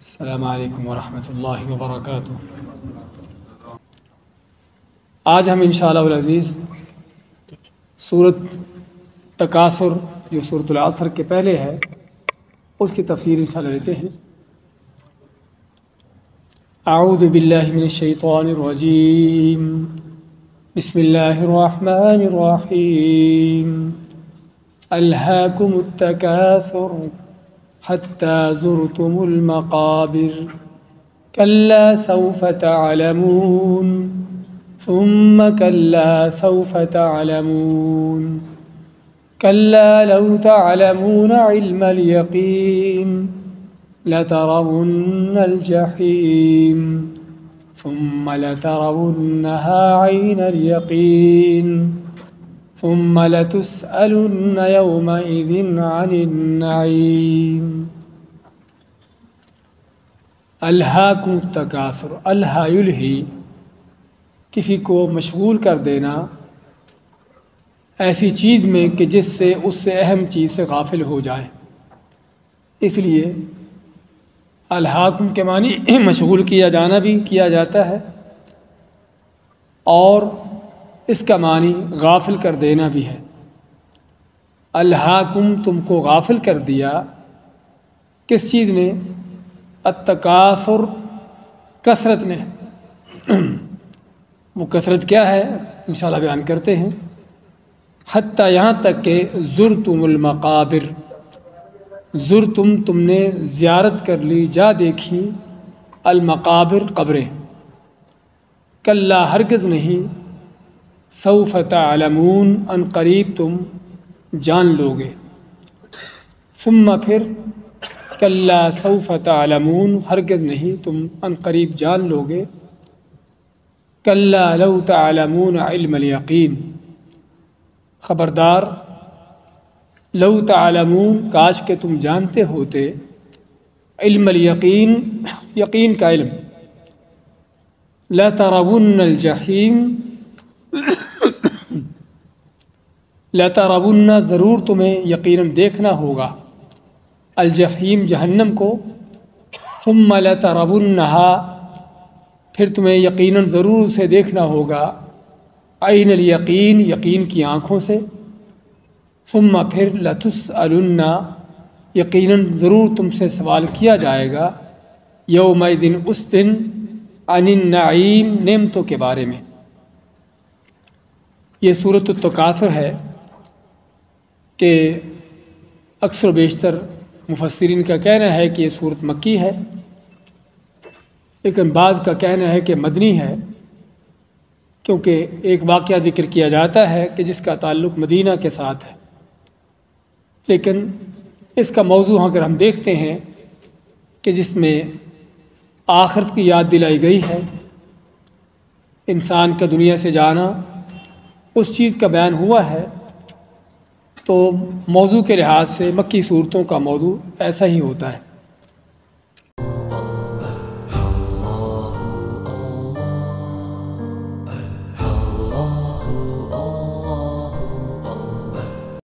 السلام علیکم ورحمۃ اللہ وبرکاتہ۔ آج ہم انشاءاللہ العزیز سورۃ تکاثر جو سورۃ العصر کے پہلے ہے اس کی تفسیر انشاءاللہ لیتے ہیں۔ اعوذ باللہ من الشیطان الرجیم، بسم اللہ الرحمن الرحیم۔ الہاکم التکاثر حتی زرتم المقابر کلا سوف تعلمون ثم کلا سوف تعلمون کلا لو تعلمون علم الیقین لترون الجحیم ثم لترونها عین الیقین ثم لتسألن يومئذ عن النعیم۔ الہاکم التکاثر، الہا یلہی، کسی کو مشغول کر دینا ایسی چیز میں کہ جس سے اس سے اہم چیز سے غافل ہو جائے، اس لیے الہاکم کے معنی مشغول کیا جانا بھی کیا جاتا ہے اور اس کا معنی غافل کر دینا بھی ہے۔ الہاکم، تم کو غافل کر دیا کس چیز نے؟ التکاثر، کثرت نے۔ وہ کثرت کیا ہے انشاءاللہ بیان کرتے ہیں۔ حتیٰ یہاں تک کہ زرتم المقابر، زرتم، تم نے زیارت کر لی، جا دیکھی، المقابر، قبریں، کلا ہرگز نہیں، سوف تعلمون، ان قریب تم جان لو گے، ثم پھر کلا سوف تعلمون، ہرگز نہیں تم ان قریب جان لو گے، کلا لو تعلمون علم الیقین، خبردار، لو تعلمون، کاش کہ تم جانتے ہوتے، علم الیقین، یقین کا علم، لترون الجحیم، لترون، ضرور تمہیں یقیناً دیکھنا ہوگا، الجحیم، جہنم کو، ثم لترونہا، پھر تمہیں یقیناً ضرور اسے دیکھنا ہوگا، عین الیقین، یقین کی آنکھوں سے، ثم پھر لتسألن، یقیناً ضرور تم سے سوال کیا جائے گا، یومئذ، اس دن، عن النعیم، نعمتوں کے بارے میں۔ یہ سورۃ التکاثر ہے کہ اکثر و بیشتر مفسرین کا کہنا ہے کہ یہ سورۃ مکی ہے، لیکن بعض کا کہنا ہے کہ مدنی ہے، کیونکہ ایک واقعہ ذکر کیا جاتا ہے کہ جس کا تعلق مدینہ کے ساتھ ہے، لیکن اس کا موضوع اگر ہم دیکھتے ہیں کہ جس میں آخرت کی یاد دلائی گئی ہے، انسان کا دنیا سے جانا، اس چیز کا بیان ہوا ہے، تو موضوع کے لحاظ سے مکی صورتوں کا موضوع ایسا ہی ہوتا ہے۔